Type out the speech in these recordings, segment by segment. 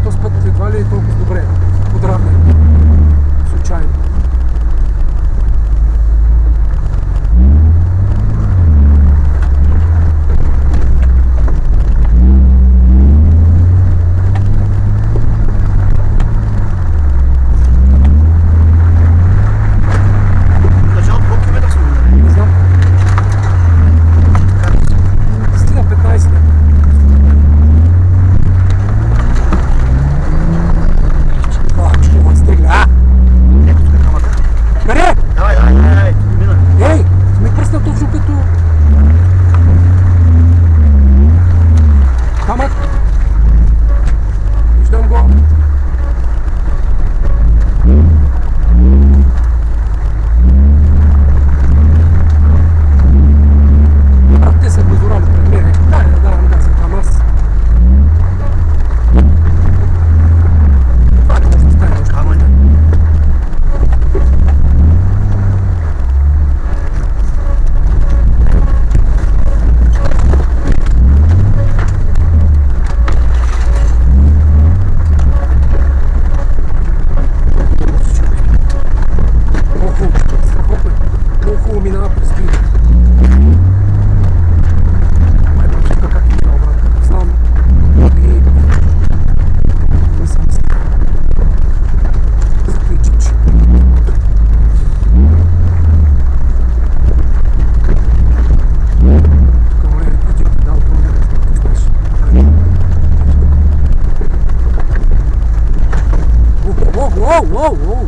този път едва ли е толкова добре подравне. Случайно.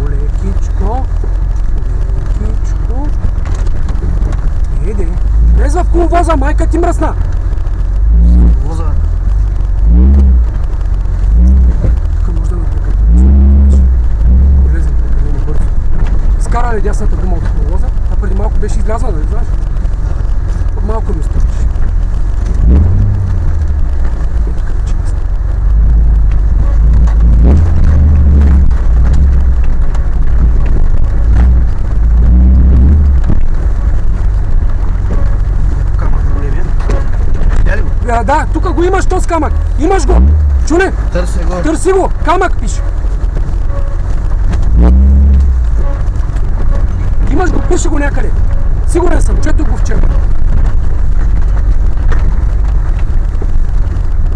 Лекичко. Еде. Влез в коловоза, майка ти мръсна. Коловоза? Тук може да напрекате. Влезем прекалено бързо. Изкарали дясната гума от коловоза, а преди малко беше излязла, нали знаеш? Малко ми стърчи. Да, тук го имаш този камък. Имаш го. Чуне? Търси го. Търси го. Камък пише. Имаш го, пише го някъде. Сигурен съм, чето го вчера.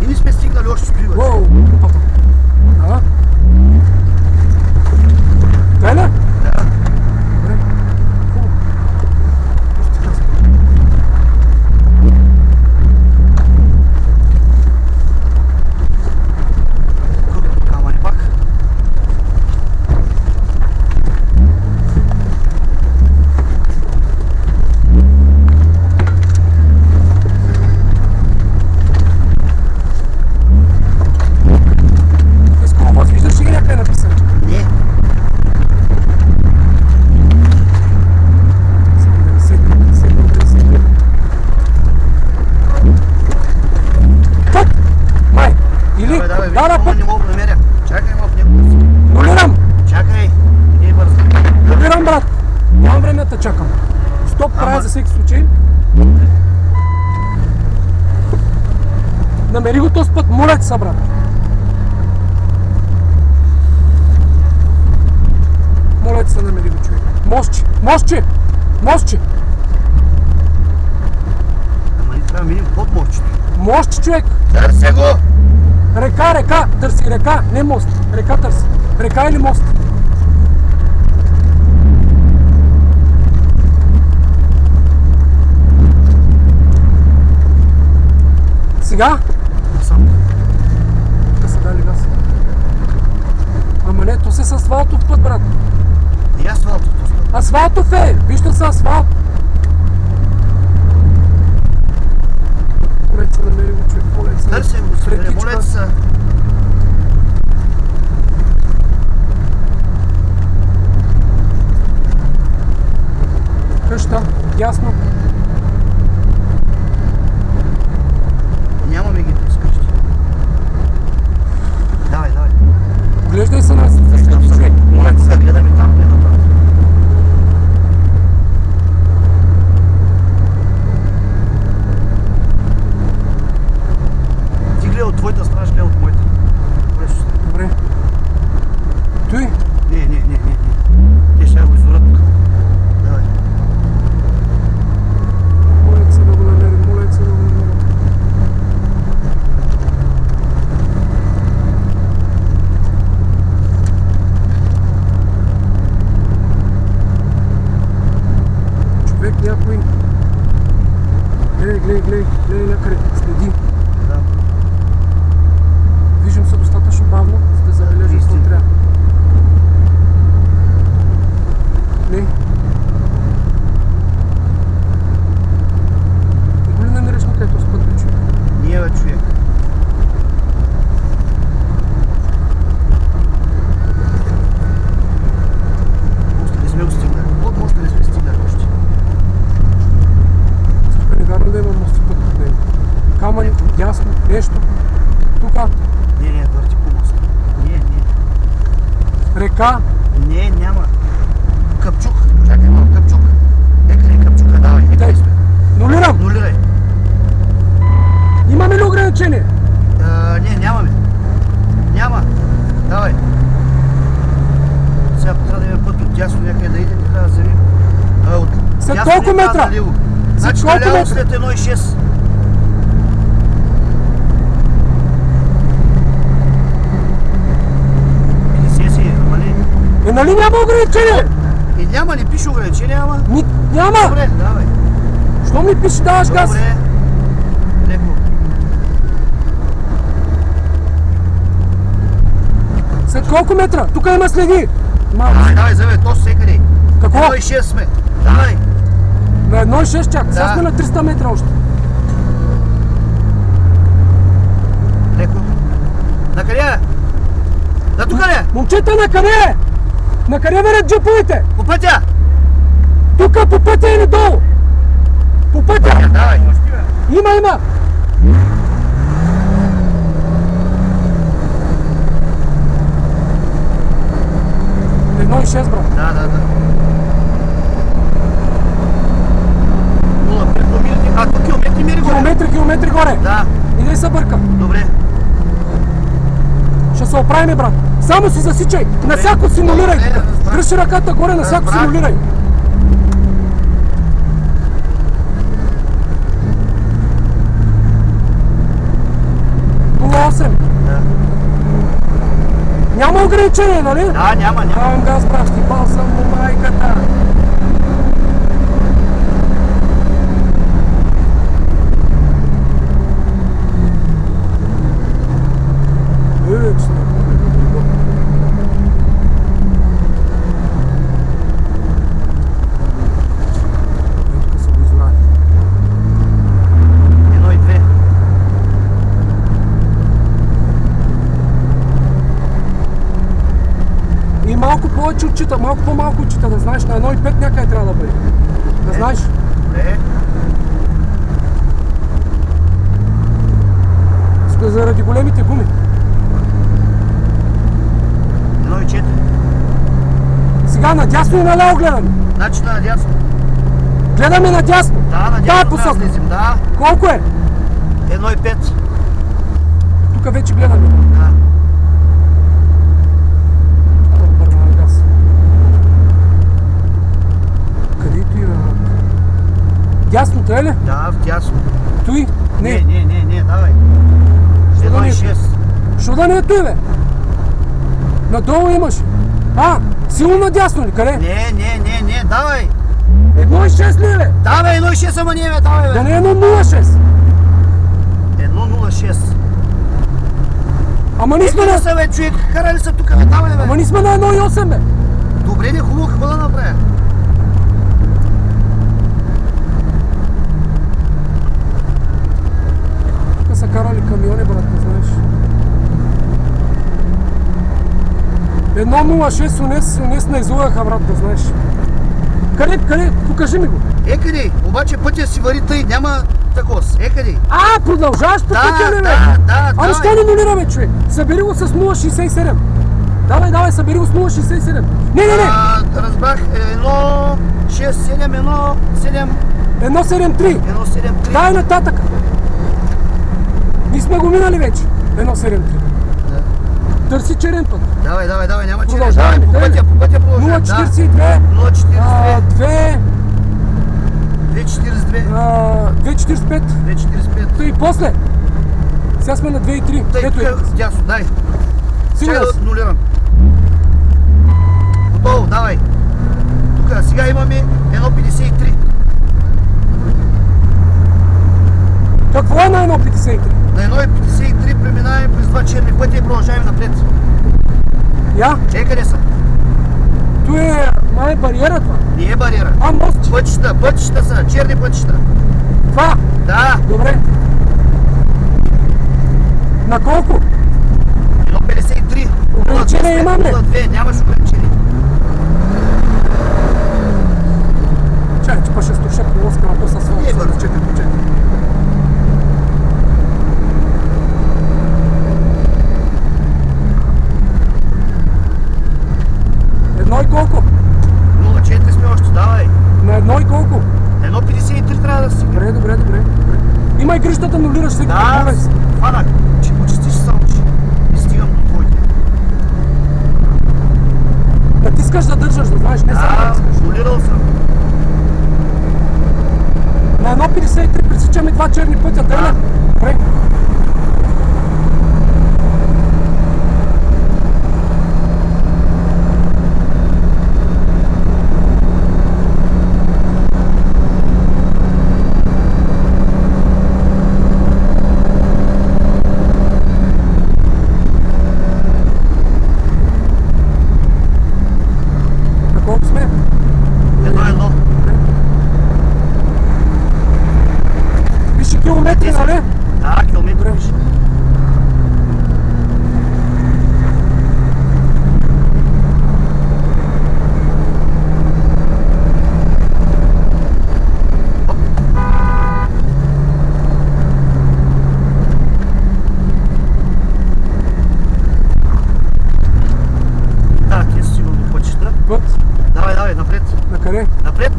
И не сме стигнали още с прибър. Уоу, папа. Да. Дай ли? Да. Добре. Хубаво. Още казвам. Камъни пак. Виждаш ли някъде написано? Не. 70. Път! Май! Или? Давай, Да, път! не мога да намеря. Чакай малко него. Нулирам! Чакай. Не е бързо. Нулирам, брат! Нямам време да чакам. Стоп, правя за всеки случай. Намери го този път, моля ти се, брат. Моля ти се, намери го, човек. Мостче! Мостче! Мостче! Ама ни трябва да минем под мостчето. Мостче, човек! Търси го! Река, река! Търси река, не мост. Река търси. Река или мост? Сега? Сам. Тук са дали газ. Ама не, то се с асфалтов път, брат. И асфалтов път. Асфалтов е! Вижте са асфалт. Полет се намери го, човек. Полет се. Търси го, сигурен. Моля се. Къща, ясно. Нямаме ги тук с къщи. Давай, давай. Глеждай се нас. Човек, моля ти се. Гледаме там, гледаме там. Ти гледай от твоята страна, гледай от моята. Така? Не, няма. Къпчук. Чакай малко, къпчук. Къде къпчука? Давай, Дай. сме. Нулирам. Нулирай. Имаме ли ограничение? Не, нямаме. Няма. Давай. Сега трябва да имаме път от дясно някъде да идем и трябва да завим. След колко метра? Значи колко наляво метра? след 1,6. Нали няма ограничение? И няма, не пише ограничение, ама. Няма! Добре, давай. Що ми пише даваш газ? Добре. Леко. След колко метра? Тук има следи. Давай, заве, то всекъде. Какво? 1,6 сме. Давай. На 1,6 чак. Сега Да. сме на 300 метра още. Леко. На къде е? На тук ли? Момчета, на къде е? На къде върят джиповете? По пътя. Тук по пътя или долу? По пътя. Давай. Има. 1,6 брат. Да. 0,5 километри. А, тук километри мери горе. Километри горе. Да. И не се бърка. Добре. Ще се оправим, брат. Само си засичай. На всяко симулирай. Дръжи ръката горе, на всяко симулирай. Да. Няма ограничение, нали? Да, няма. Давам газ, брат, ще пал съм му майката. Малко повече отчита, малко по-малко отчита, да знаеш, на 1,5 някъде трябва да бъде. Да знаеш? Не. Заради големите гуми. 1,4. Сега надясно и наляво гледаме. Значи надясно. Гледаме надясно. Да, надясно посока. слизим, да. Колко е? 1,5. Тук вече гледаме. Да. Дясното е ли? Да, в дясно. Той? Не, давай. 1,6. Що да не е той, бе? Надолу имаш. Силно надясно ли? Къде? Не, давай. 1,6 ли, бе? Давай, 1,6, ама не, бе, давай, бе. Да не е 1,06. 1,06. Ама не сме на... Са, бе, човек, карали са тук, бе, давай, бе. Ама не сме на 1,8, бе. Добре, не, хубаво, какво да направя? Тук са карали камиони, брат, не знаеш. 1,06 унес не излагаха, брат, да знаеш. Къде? Покажи ми го. Къде? Обаче пътя си вари тъй, няма такос. Къде? Продължаваш по пътя, ли, бе? Да. Ами що не нулираме, човек? Събери го с 0,67. Давай, събери го с 0,67. Не. Разбрах, 1,67, 1,7... 1,73. 1,73. Дай нататък. Ние сме го минали вече. 1,73. Да. Търси черен път. Давай, няма черен. Продължаваме. Давай, по пътя продължаваме. 0,42. 0,42. 2,45. 2,45. И после. Сега сме на 2,3. Тъй, Ето е. дясно, дай. Сигурен Чакай си. да нулирам. Готово, давай. Тук сега имаме 1,53. Какво е на 1,53? На 1,53 преминаваме през два черни пътя и продължаваме напред. Я? Чай, къде са? Tu е май бариера това. Не е бариера. Мост. Пътища са, черни пътища. Това? Да. Добре. На колко? 1,53. Ограничение имам ли? 0,2, нямаш ограничение. Чакай, че па ще струша полоска на то със Не е бързо. 4 по 4.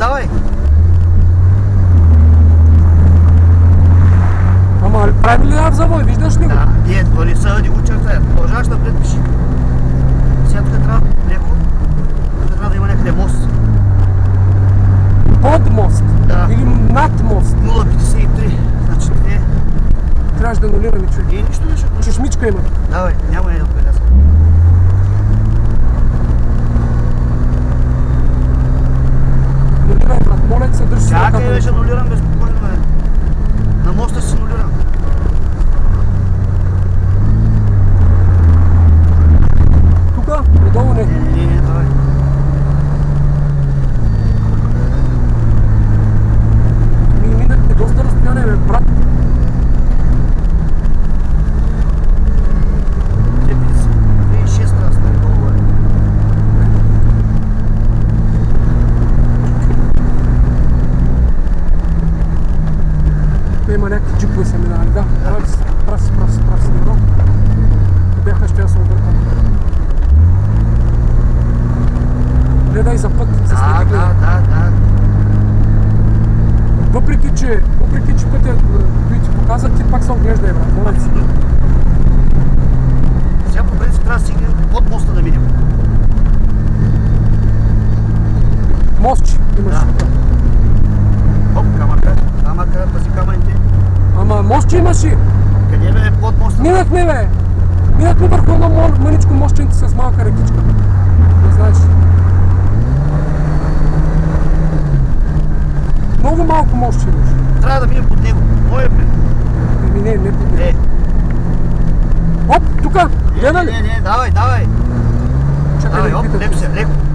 давай. Ама правим ли в завой, виждаш ли го? Да, не, то не са, не го чертая. Продължаваш напред, пиши. Сега тук трябва леко. Тук трябва да има някъде мост. Под мост? Да. Или над мост? 0,53. Значи не. Трябваше да анулираме, човек. Нищо не ще. Чешмичка има. Давай, няма да я отбелязвам. Анулирай, брат. Моля ти се, държи си Чакай, ръката. беше анулирам безпокойно, бе. На моста си анулирам. Тука? Отдолу не. Не, давай. Минахме доста разстояние, бе, брат. 36 трябва да по-горе. Има някакви джипове са минали, да. Прав си, добро. Бяха ще аз объркам. Гледай за път, за следи гледай. Да. Въпреки, че пътя, който ти показах, ти пак се оглеждай, брат. Моля си. Сега по принцип трябва да стигне под моста да минем. Мостче имаш. Да. Оп, камъка, пази камъните. Ама мостче имаш и. Къде бе под моста? Минахме, бе. Минахме върху едно мъничко мостченце с малка рекичка. Не знаеш. Много малко мостче имаш. Трябва да минем под него. Мое бе. Не под него. Оп, тука! Гледа ли? Не, давай. Чакай Давай, да оп, питам.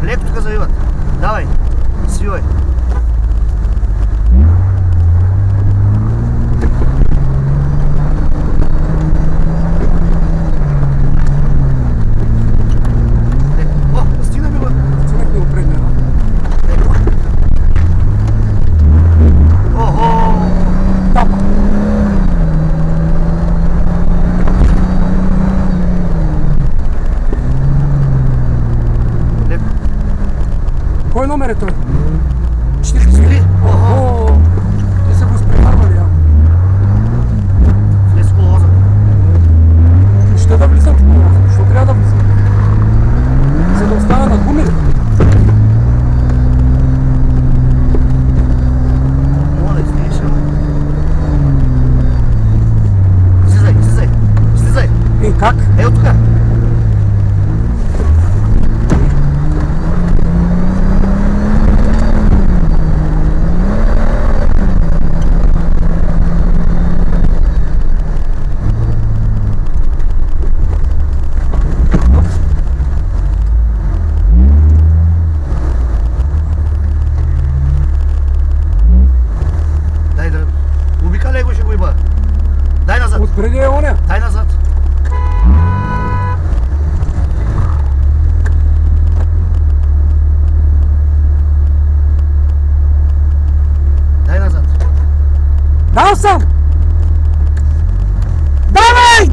леко тук завиват. Давай, свивай. О, стигнаме го. Стигнахме го предния, да? Охо! Тапа. Леко. Кой номер е той? 43. О, те са го изпреварвали, а. Влез в колоза. Ще да влизам в колоза. Защо трябва да влизам? За да остана на гуми ли? Мога да излезеш, ама. Слизай. Как? Ето тук. Дай да... Обикаляй го, ще го иба. Дай назад. Отпреди е оня. Дай назад. Дай назад. Дал съм! Давай!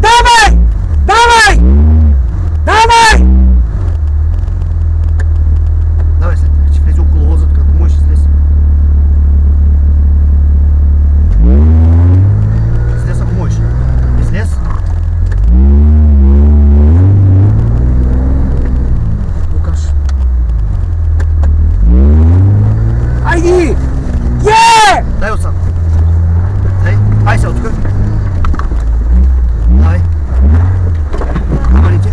Давай след това, че влезе около лозата, като можеш излез. Излез, ако можеш. Излез. Лукаш. Айди! Дай отсам. Ай се от тук. Давай. Камъните.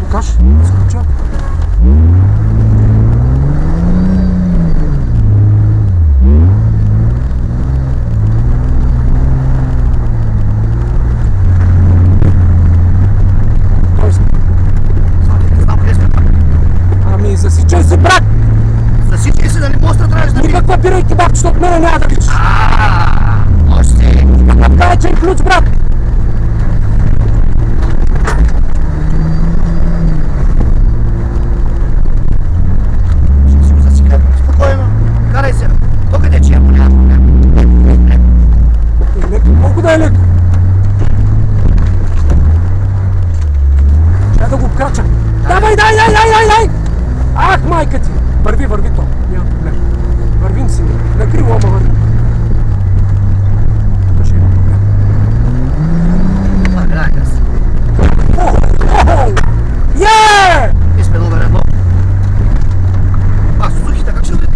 Лукаш, изключа. Ами, засичай се, брат! Засичай се, дали моста трябваш да мине. Никаква бира и кебаб, защото мене няма да личиш. Още. Кайчен ключ, брат! Ще си го засика. Спокойно. Карай се. То къде че няма проблем. Леко, колко да е леко? Ще да го вкрача. Давай! Ах, майка ти! Върви то. Няма проблем. Вървим си. На криво, ама вървим. Тук ще има проблем. Това е газ. Е! И сме номер 1. А, Сузуките как ще бъде?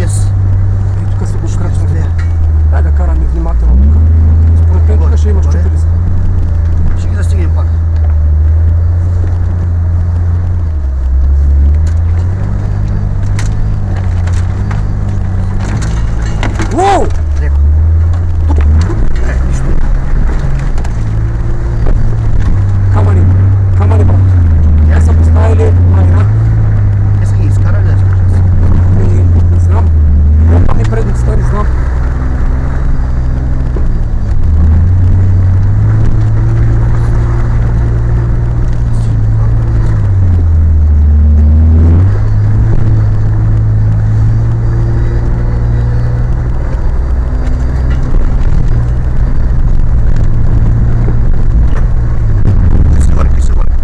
И тук се го крачваме. Дай да караме внимателно тук. Според мен тук ще имаш чупелица. Ще ги застигнем пак. Уоу! Леко. Нищо. Камъни, брат. Те са поставили майна. Те са ги изкарали да скажа. Не знам. Опани предницата, не знам.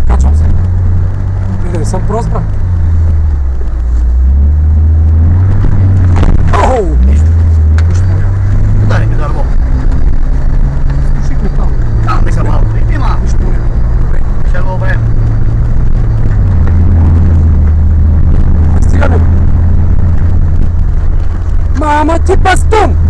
Качвам се. Не съм прост, брат. Оу! Нищо. Нищо му няма. Удари ми дърво. Слушай там. Там нека малко. Има. Нищо му няма. Добре. Ще го време. Стигаме. Мама ти бастун!